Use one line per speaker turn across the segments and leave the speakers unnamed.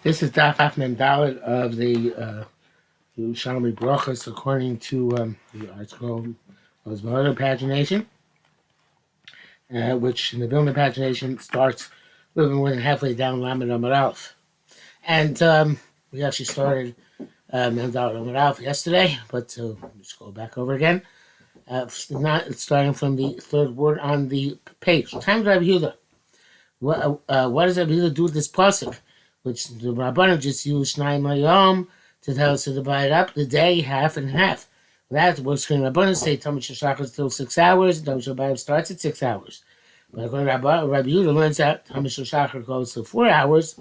This is Daf Mem Dalet of the Yerushalmi Berachos, according to the article of Vilna pagination, which in the Vilna pagination starts a little more than halfway down Lamed Amud Aleph. And we actually started Mem Dalet Amud Aleph yesterday, but let's go back over again. Starting from the third word on the page. Time to Rabbi Yehuda. What does Rabbi Yehuda do with this pasuk? Which the Rabbanan just used Shnayim Hayom to tell us to divide up the day half and half. That's what's going to Rabbanan say Talmud Shachar is till 6 hours, Talmud Shabbat starts at 6 hours. But according to Rabbi Yehuda learns that Talmud Shachar goes to 4 hours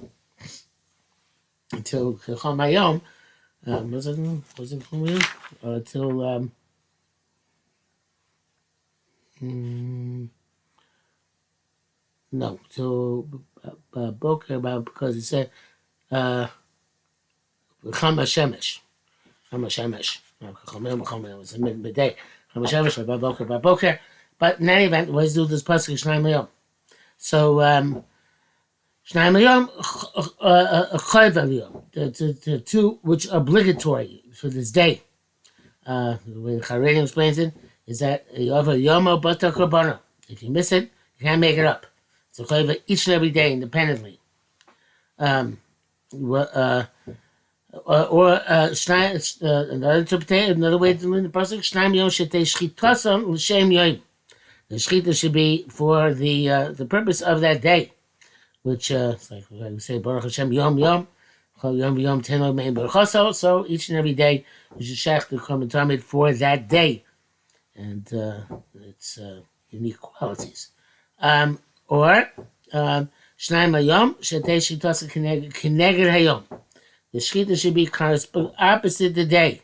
until Chacham Hayom. Was it Chacham Hayom? No, till Boker, because it said Chama Shemesh. Chama Shemesh. It was midday. Chama Shemesh, Boker. But in any event, let's do this pasuk Shnayim Hayom. So Shnayim Hayom, Chayv Hayom, the two which are obligatory for this day. The way the Charedim explains it is that you have a Yomo Bata Korbana. If you miss it, you can't make it up. So chayva each and every day independently. Another interpretation, another way to learn the pasuk: Shnayim Yom Shetei Shchitason L'Shem Yom. The shchita should be for the purpose of that day, which it's like we say Baruch Hashem Yom Yom, Yom Yom Teno Mein Berachos. So each and every day you should shech the Korban Tamid for that day, and its unique qualities. Or Shnayim Hayom Shetei Shchitasa Keneged Hayom. The shchita should be opposite the day.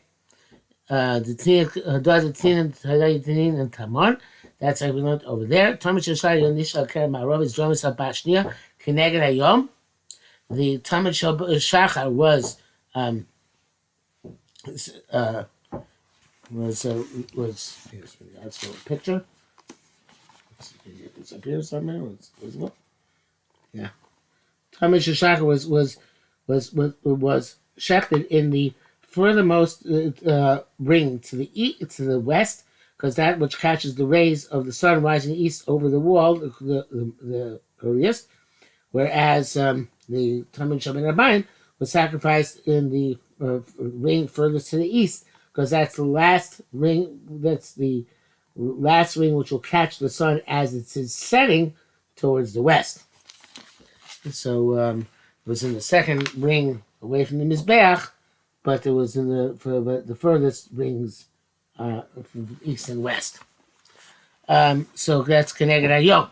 The Tinin and Tamon. That's how we learned over there. Talmud Shachar Yonishal Kerem Ma'arov is Jonas Habashnia Keneged Hayom. The Talmud Shachar was here's that's a picture. It's up here somewhere. It's visible. Yeah, Talmud Shachar was shechted in the furthermost ring to the west, because that which catches the rays of the sun rising east over the wall, the earliest, whereas the Talmud Shabbat Rabbanim was sacrificed in the ring furthest to the east, because that's the last ring. That's the last ring which will catch the sun as it is setting towards the west. So it was in the second ring away from the Mizbeach, but it was in the furthest rings from east and west. So that's Keneged Hayom.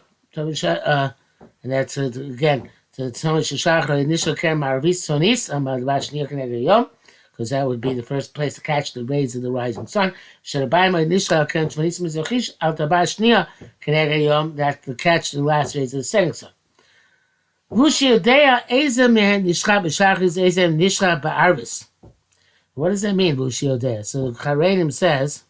And that's again the Talmud Shachar initial Kerem Ma'arvis Sonis Amad Vashniya Keneged Hayom, because that would be the first place to catch the rays of the rising sun. That to catch the last rays of the setting sun. What does that mean, Vushiyodea? So the Charedim says,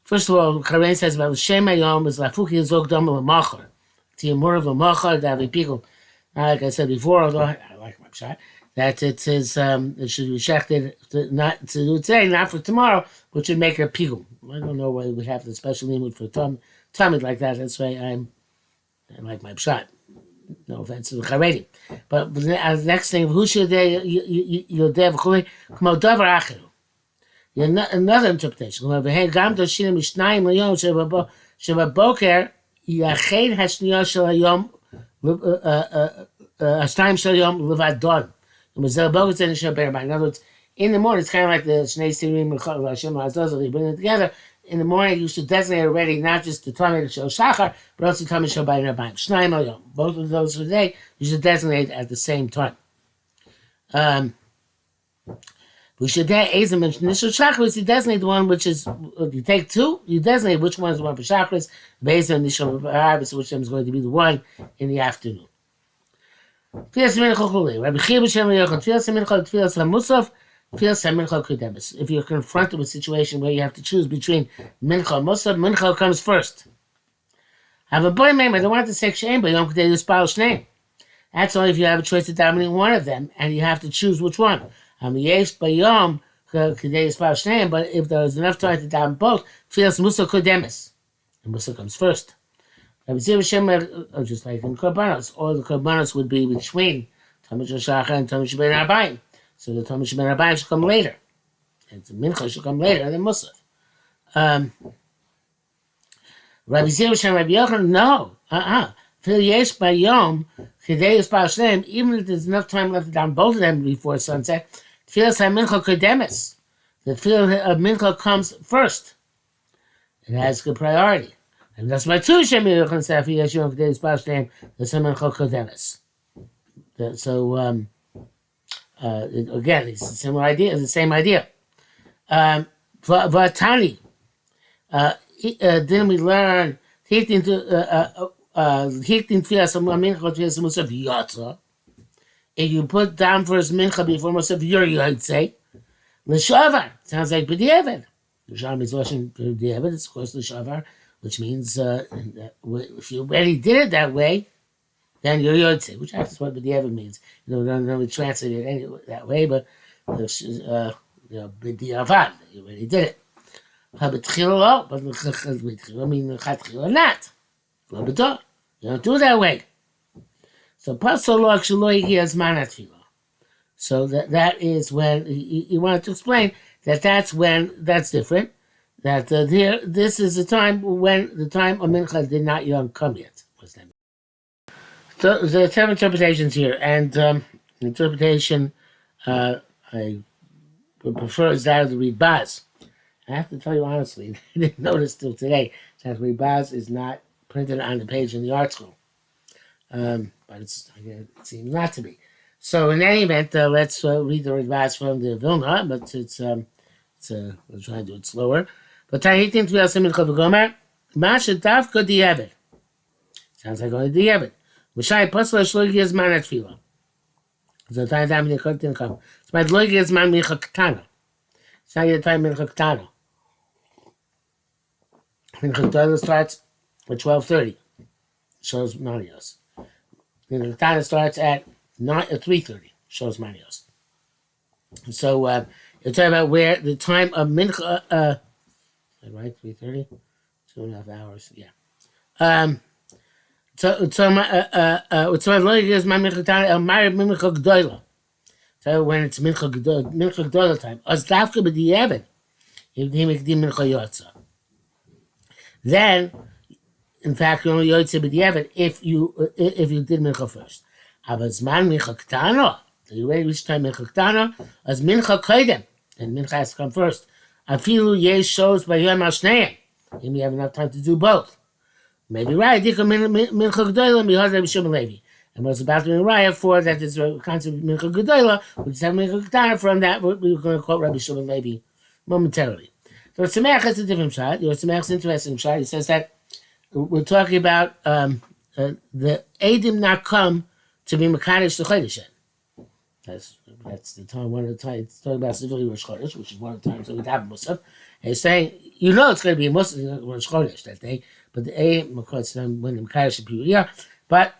first of all, Charedim says about Shem Hayom is Lafuki Zog Dom Lamachar. Tiamur of Lamachar, Davi Pigel. Like I said before, although I like my shot, that it says it should be shechted not to do it today, not for tomorrow, which would make it a pigul. I don't know why we would have the special limit for Talmud like that. That's why I like my shot. No offense to the Charedim. But the next thing, who should they Yodeh v'chulei k'mo davar acheru. Another interpretation. Gam toshinim mishnayim layom shebaboker yached hashniya shel hayom hashnayim shel hayom levadon. In other words, in the morning, it's kind of like the Shnei Sirim Hashem Hazazah. You bring it together. In the morning, you should designate already not just the Talmud Shel Shachar, but also Talmud Shel Bayit Rabbanim. Shnayim Hayom. Both of those for the day, you should designate at the same time. We should mention initial Shachris. You designate the one which is, if you take two, you designate which one is the one for Shachris, based on initial Harvest, which one is going to be the one in the afternoon. Rabbi Chia b'Shem Yochanan, Tfilas Mincha, Tfilas HaMusaf, If you're confronted with a situation where you have to choose between mincha and musaf, mincha comes first. Have a boy name. I don't want to say shame, but you don't get to spouse name. That's only if you have a choice of davening one of them, and you have to choose which one. But if there's enough time to daven both, feels musa kodemis, and musa comes first. Just like in korbanos, all the korbanos would be between Tamid Shachar and Tamid Sheben Arbaim. So the Tamid Sheben Arbaim should come later, and the mincha should come later than musaf. Rabbi Zir and Rabbi Yochanan, no, even if there's enough time left down both of them before sunset, feels mincha kodemis. The field of mincha comes first. It has good priority. And that's why two Shem Yochanan said, yes, you don't get spouse name, the mincha kodemis. So, again, it's a similar idea, it's the same idea. Vatani, didn't we learn if you put down first mincha before musaf, you'd say l'shavar. Sounds like b'diavad. Yerushalmi is washing b'diavad. It's of course l'shavar, which means if you already did it that way, then you're say, which actually is what b'diavad means. You know, we don't really translate it anyway that way, but b'diavad, you already did it. But I mean, not. You don't do it that way. So so that is when he wanted to explain that's when that's different. That here this is the time when the time of mincha did not yet come yet. What's that mean? So there are 7 interpretations here, and the interpretation I would prefer is that of the Ribaz. I have to tell you honestly, I didn't notice till today that Ribaz is not printed on the page in the art school. But it seems not to be. So in any event, let's read the Ribaz from the Vilna, but we'll try to do it slower. But Tahitim Tvil Simin Chav Masha Davka Diavad. Sounds like only Diavad. Mishai Pasla Shlogi is Man at Tfila. So Tahitim didn't come. It's my Logi is Man Micha Ketana. It's not yet time Mincha Ketana. Mincha Ketana starts at 12:30. Shows Manios. Mincha Ketana starts at 3:30. Shows Manios. So you're talking about where the time of Mincha, right? 3:30? 2.5 hours. Yeah. So when it's Mincha Gdola time, as Davka b'diavad, then, in fact, you only yotze b'diavad if you did Mincha first. Aber Zman Mincha Ketana, you already reached time Mincha Ketana, as Mincha Koidem, and Mincha has to come first. Afilu yesh shows by Yom HaShneim, and you have enough time to do both. Maybe right, Dika Mincha Gdola, Mihad Rabbi Shimon Levi. And what's about to be raya for that is a concept of Mincha Gedola, which is having Mincha Ketana. From that, we're going to quote Rabbi Shimon Levi momentarily. So Tzemach has a different shot. Tzemach's interesting shot. He says that we're talking about the Eidim not come to be Mekadosh the Chodesh. That's the time, one of the times, it's talking about Sivili Rosh Chodesh, which is one of the times that we have Musaf. And he's saying, you know it's going to be a Musaf Rosh Chodesh that day, but the Eidim, of course, when the Mekadosh Piyuriyah, but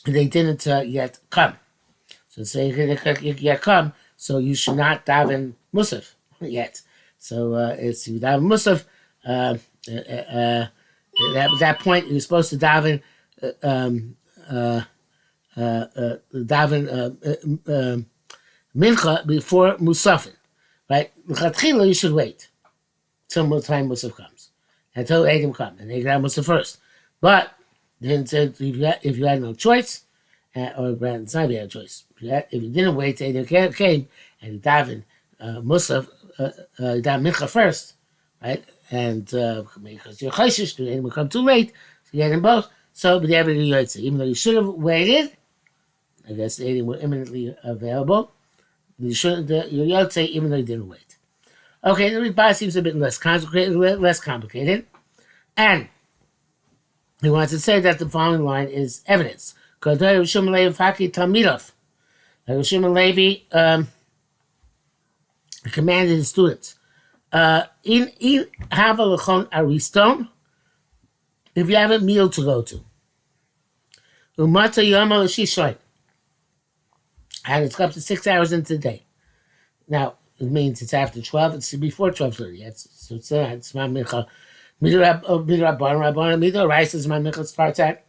they didn't yet come. So say they yet come, so you should not daven Musaf yet. So it's you daven Musaf. At that point, you're supposed to daven mincha before Musafin, right? L'chatchila you should wait till the time Musaf comes, until Eidim come, and they daven Musaf first. But then said if you had no choice, or it's not if you had a choice. If you didn't wait, Eidim came and you daven Musaf, daven mincha first, right? And because you're chayshish, the Eidim will come too late, so you had them both. So, but even though you should have waited, I guess the Eidim were imminently available. You shouldn't. Your Yotze, even though you didn't wait. Okay, the Rebbe seems a bit less complicated, and he wants to say that the following line is evidence. Yerushalmi Levi commanded his students, in have a lechon ariston, if you have a meal to go to. Umata yom al-shishoin, and it's up to 6 hours into the day. Now, it means it's after 12, it's before 12:30. So it's my mincha. Midor Raisa Zman Mincha starts at,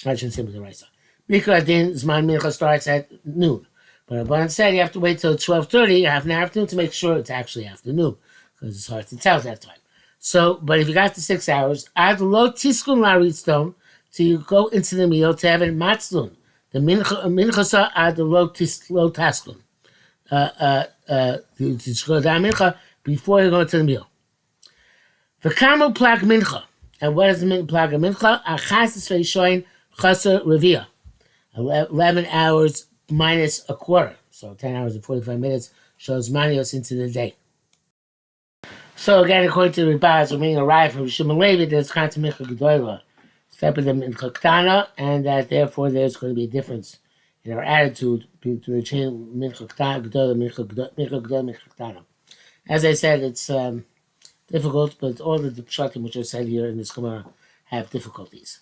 I shouldn't say Midor Raisa. Mikra Din Zman Mincha starts at noon. But Rabban said you have to wait till 12:30, half an afternoon, to make sure it's actually afternoon, because it's hard to tell at that time. So, but if you got the 6 hours, Ad Lo Tiskun Laritstone, so you go into the meal to have it Matzlun. The Mincha Ad Lo Taskun. Before you go to the meal. V'kamu plag mincha. And what is the plag of mincha? Achas showing chaser revia. 11 hours minus a quarter. So 10 hours and 45 minutes shows manios into the day. So again, according to the Rebaz, we're being arrived from Shimon Levi, there's kind of mincha gedoyla, separate than mincha ktana, and that therefore there's going to be a difference in our attitude between mincha gedoyla, mincha gedoyla, mincha ktana. As I said, it's difficult, but all the pshatim which are said here in this Gemara have difficulties.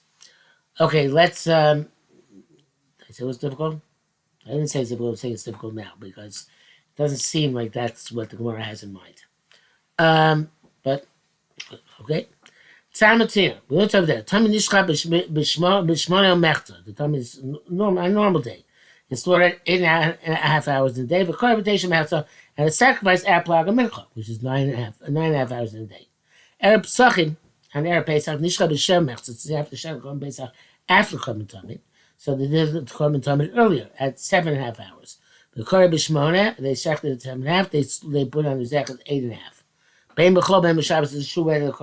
Okay, let's. Did I say it was difficult? I didn't say it's difficult. I'm saying it's difficult now because it doesn't seem like that's what the Gemara has in mind. But okay, Tzamatir. We looked over there. Tami nishcha b'shmona mechta. The time is a normal day. It's slaughtered 8.5 hours in a day. But korban mechta. And a sacrifice at Plag Mincha, which is 9.5 hours in a day. Erev Pesachim and Erev Pesach Nishcha B'Shem Mechza. It's after Shem Korban Pesach after Korban Tamid. So they did the Korban Tamid earlier at 7.5 hours. The Korban B'Shmona they shechted at 7.5. They put on the Zechut 8.5. Bein B'Chol Bein B'Shabbos is the true way the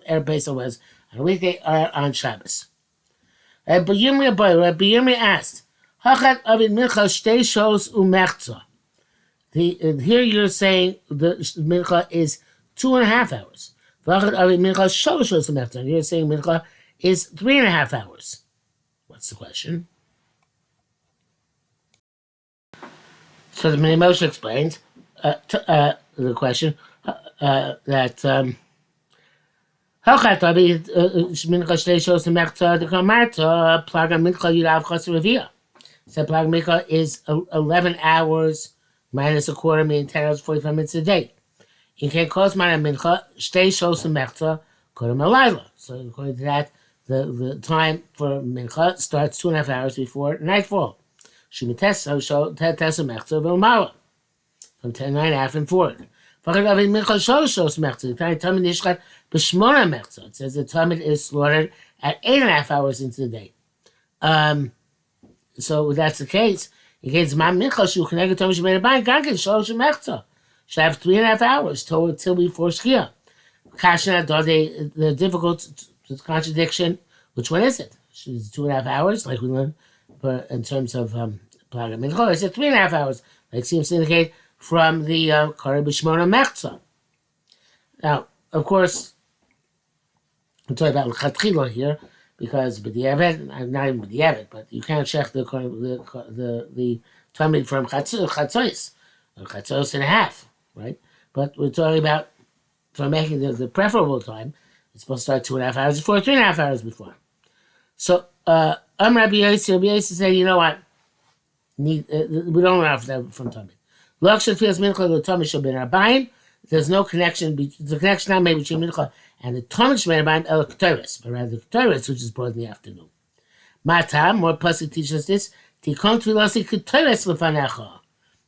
Erev Pesach was on a weekday or on Shabbos. Rabbi Yirmiyah asked, Hachat Avid Mincha Shtei Shos Umechza. Here you're saying the mincha is 2.5 hours. And you're saying mincha is 3.5 hours. What's the question? So the Moshe explains the question that so Plag Mincha is 11 hours minus a quarter, meaning 10 hours, 45 minutes a day. You can cause Mana Mincha, Shtei Shos Mechza, Kodem Alayla. So according to that, the time for Mincha starts 2.5 hours before nightfall. Shemitesa Mechza Vilmala, from 10:30 and forward. Mincha Shos Mechza, the time Tamid Nishchat B'Shmona Mechza. It says the Tamid is slaughtered at 8.5 hours into the day. So if that's the case, against my mincha, you can get Thomas made a bind. Gankin shows you mechza. Should have 3.5 hours till before shkia. Kashna, the difficult contradiction. Which one is it? Is it 2.5 hours, like we learned, in terms of plaga mincha? Or is it 3.5 hours, like seems to indicate from the Korban B'Shmona mechza? Now, of course, I'm talking about l'chatchila here. Because b'diavad, not even b'diavad, but you can't check the tamid from chatzos, or chatzos and a half, right? But we're talking about for making the preferable time. It's supposed to start 2.5 hours before, 3.5 hours before. So Rabbi Yossi said, you know what? We don't have that from tamid. L'achshav feels mincha the tamid shel ben arbaim. There's no connection. The connection not made between mincha and the Talmud Shmeirabim El Ketores, but rather the Ketores, which is brought in the afternoon. Matam, more pasuk teaches us this. Tikon Tvilasi Ketores Lefanecha.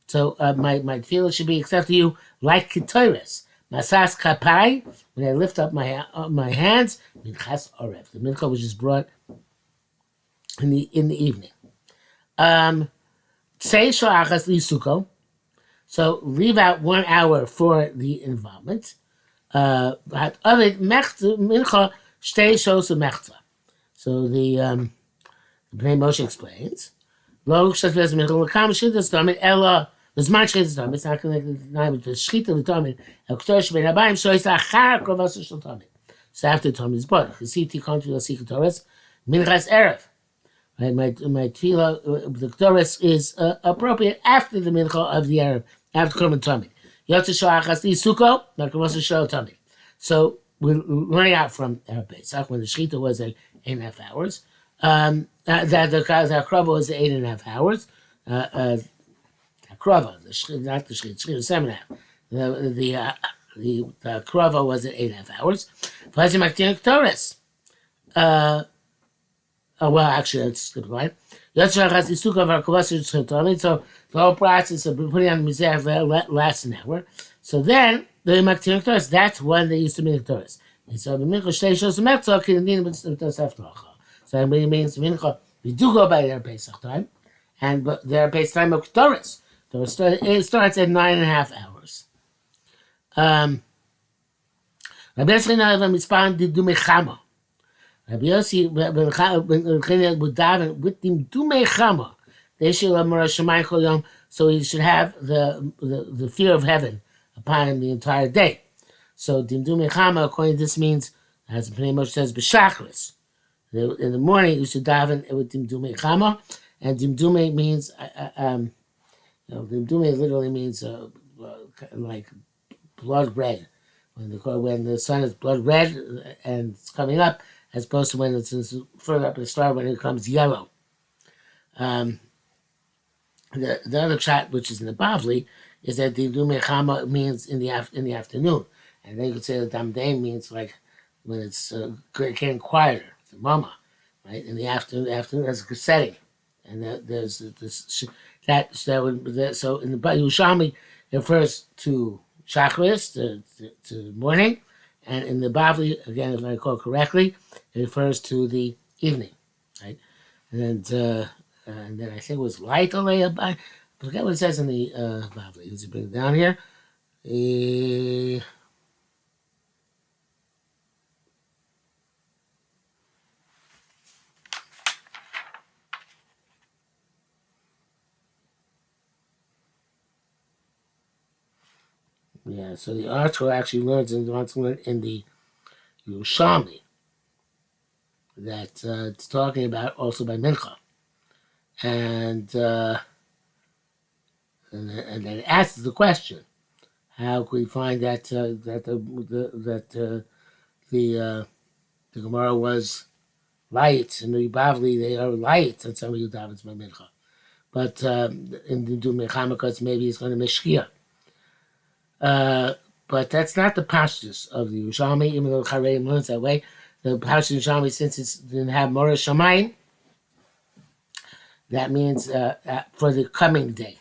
So my tefillah should be accepted to you like Ketores. Masas Kapai, when I lift up my hands, Minchas Orev, the mincha which is brought in the evening. Say Sha'achas Lisuko. So leave out 1 hour for the involvement. So the Bnei Moshe explains. It's not connected to the shechita of the tamid. So after the tamid is bought, minchas erev. Right, my tefillah, the ketores is appropriate after the mincha of the erev, after korban tamid. So we're learning out from Pesach when the Shechita was at 8.5 hours. That the Krava was 8.5 hours. Krava, not the Shechita, 7.5. The Krava was at 8.5 hours. Well, actually, let's skip the line. So the whole process of putting on the Mizrach lasts an hour. So then, the Maktir Torres, that's when they used to make Torres. And so the Mincha Shtei Shos Metzah can mean with so it means Mincha, we do go by their Pesach time, but their Pesach time of Torres. So it starts at 9.5 hours. Rabbi Yossi Na'ev Mitzpan did do Mechama. Rabbi Yossi would daven with the Dumei Chama. They should have Yerushalmi Chol Yom, so he should have the fear of heaven upon him the entire day. So Dimdumei Chama, according to this, means, as the Pnei Moshe says, B'Shachris. In the morning, you should daven with Dimdumei Chama, and Dimdumei means, Dimdumei literally means like blood red. When the sun is blood red and it's coming up, as opposed to when it's further up in the star when it becomes yellow. The other shot, which is in the Bavli, is that the Dumei Chama means in the afternoon, and then you could say that Damdain means like when it's getting quieter, the mama, right? In the afternoon, there's a setting, and there's this so in the Yerushalmi it refers to Shachris, to morning, and in the Bavli, again, if I recall correctly, it refers to the evening, right? And then I think it was light I forget what it says in the Bavli. Let's bring it down here. Yeah, so the article actually wants to learn in the Yerushalmi that it's talking about also by Mincha. And then it asks the question: how could we find that the Gemara was light, and the Bavli they are light, and some of you davens by Mincha, but in the Dumei Chama because maybe he's going to mishkia. But that's not the pashtus of the Yerushalmi, even though Chareim learns that way. The pashtus of Yerushalmi, since it didn't have Moreh Shamayim, that means for the coming day.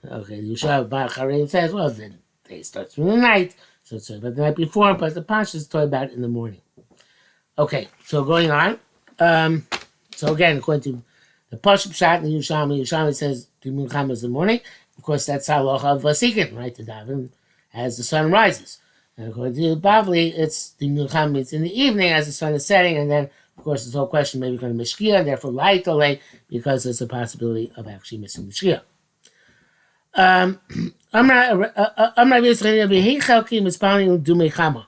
Okay, the Yerushalmi Chareim says, well, the day starts from the night, so it's about the night before, but the pashtus is talking about in the morning. Okay, so going on. So again, according to the Pashup Shot in the Yerushalmi says Dumei Chama is the morning. Of course, that's halacha of Vasikin, right? To daven as the sun rises. And according to the Bavli, it's Dumei Chama. It's in the evening as the sun is setting, and then, of course, this whole question maybe going to mishkia, and therefore light or late, because there's a possibility of actually missing the shkia. I'm not Yisrael V'Hei Chalki Mispalim Dumei Chama.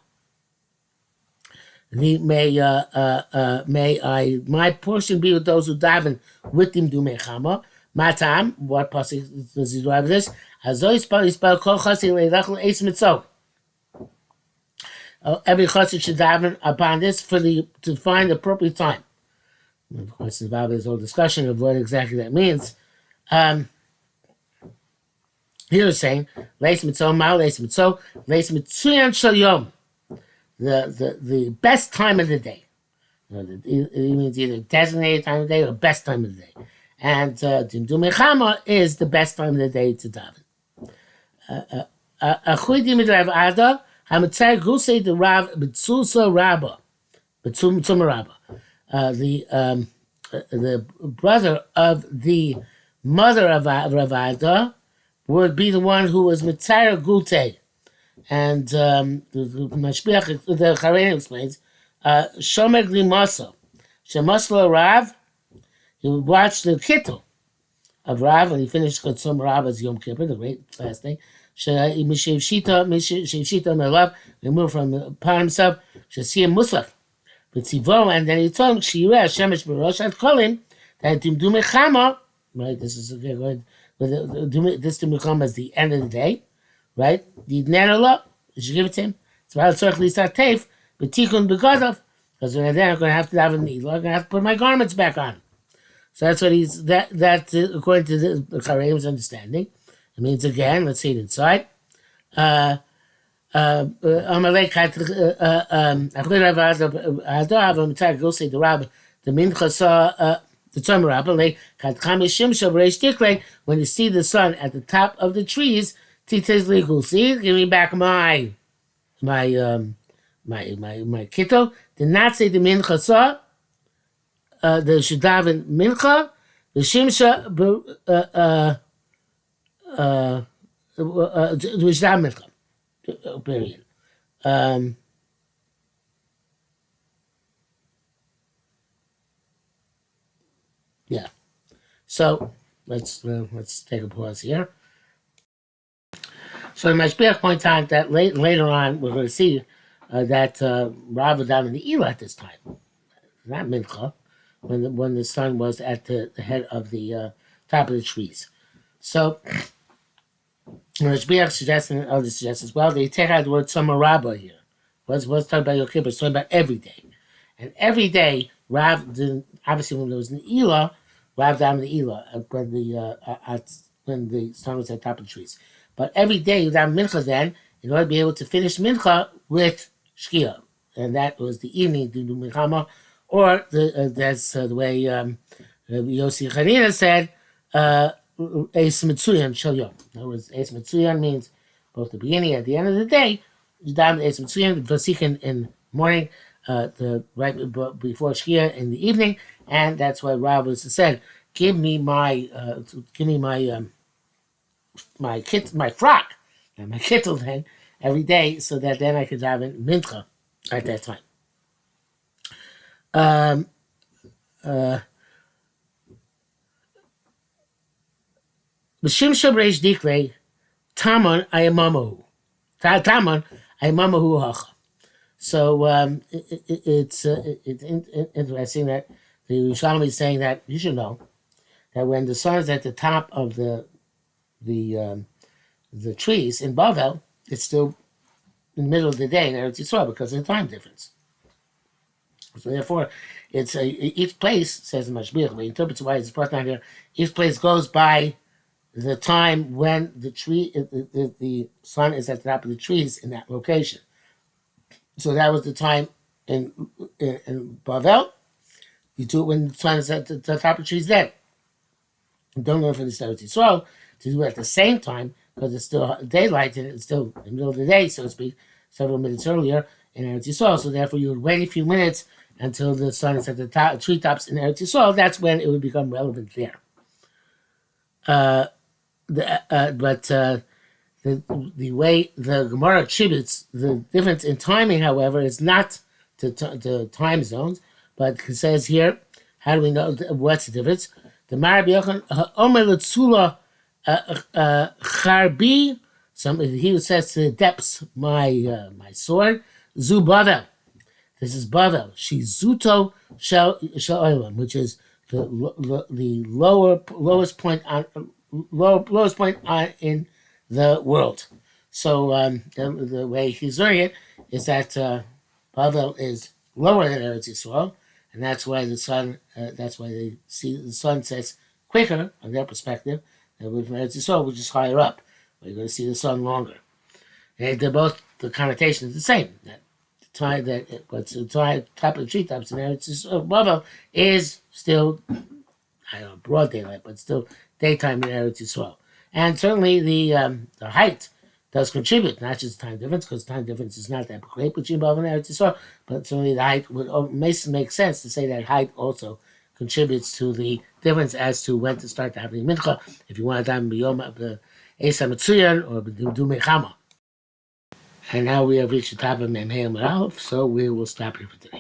May my portion be with those who daven with him Dumei Chama. Matam, what pasuk does he derive this? Every chassid should daven upon this to find the appropriate time. And of course, involved this whole discussion of what exactly that means. Here is saying, Leis mitzvah, ma leis mitzvah, leis mitzuyan shel yom, the best time of the day. It means either designated time of the day or best time of the day. And Dimdumei Chama is the best time of the day to daven. Achudim Rav Ada Hamitzay Gusei the Rav B'Tzusa Rabba B'Tzuma Rabba. The brother of the mother of Rav Ada would be the one who was Mitzayr Gute. And the Mashbiach, the Charein explains, Shomer Glimasa. Shemasla Rav, he would watch the Kittel of Rav when he finished Chatzom Rav as Yom Kippur, the great fasting. Mishev Shita Melav, removed from upon himself, Shasim Musaf. But Tzivo, and then he told him, Shireh Shemesh Barosh, I'd call him, that Dimdumei Chama, right, this is going, this Dimdumei Chama is the end of the day. right? The Nerala, you should give it to him. It's about certainly start tafe, but tikkun because of, because then I'm going to have to have a needle. I'm going to have to put my garments back on. So that's what he's that according to the Chareim's understanding. It means again. Let's see it inside. Amalek had go say the Rab the Mincha saw the Tzom Rabba like had Chamishim Shabreish Tikre when you see the sun at the top of the trees. Tites Ligu, see, give me back my kittel. Did not say the Mincha saw the Shadavan Mincha the Shimsha the Shadav Mincha. Period. Yeah. So let's take a pause here. So the Mashbiach points out that later on we're going to see that Rav was down in the Ela at this time, not Mincha, when the sun was at the head of the top of the trees. So Mashbiach suggests and others suggest as well. They take out the word Samarabba here. What's talking about Yom Kippur? It's talking about every day. And every day, Rav didn't, obviously when there was an Elah, Rav down in the Elah when the sun was at the top of the trees. But every day you down Mincha then, in order to be able to finish Mincha with Shkia. And that was the evening to do Minchama, or that's the way Yossi Chanina said, Eis Mitzuyan Shel Yom. In other words, Eis Mitzuyan means both the beginning and the end of the day. You down Eis Mitzuyan, Vasikin in the morning, right before Shkia in the evening, and that's why Rav was said, "Give me my my frock and my kittel then every day, so that then I could have it mincha at that time." B'shimsham reish dikrei tamon ayamamu tamon ayamamu hacha. So it's interesting that the Yerushalmi is saying that you should know that when the sun is at the top of the trees in Bavel, it's still in the middle of the day in Eretz Yisrael because of the time difference. So therefore, it's each place, says the Mashbiach, we interpret why it's brought down here, each place goes by the time when the sun is at the top of the trees in that location. So that was the time in Bavel. You do it when the sun is at the top of the trees then. Don't learn from the Eretz Yisrael to do it at the same time because it's still daylight and it's still in the middle of the day, so to speak, several minutes earlier in Eretz Yisrael. So therefore, you would wait a few minutes until the sun is at the treetops in Eretz Yisrael. That's when it would become relevant there. The way the Gemara attributes the difference in timing, however, is not to time zones, but it says here, how do we know what's the difference? The Marabi Omer Letzula Charbi, he says to the depths, my sword, Zu Bavel. This is Bavel. Shizuto Shel Olam, which is the lowest point in the world. So the way he's learning it is that Bavel is lower than Eretz Yisrael, and that's why the sun. That's why they see the sun sets quicker from their perspective than with Eretz Yisrael, which is higher up, where you're going to see the sun longer. And they're both, the connotation is the same. That the time that what's the top of the treetops in Eretz Yisrael, Bavel is still, I don't know, broad daylight, but still daytime in Eretz Yisrael. And certainly the height does contribute, not just time difference, because time difference is not that great between Bavel and Eretz Yisrael, but certainly the height would make sense to say that height also contributes to the difference as to when to start having mincha, if you want to have b'yom Esa Mitzuyan or do Mechama. And now we have reached the top of Memheim Ralph, so we will stop here for today.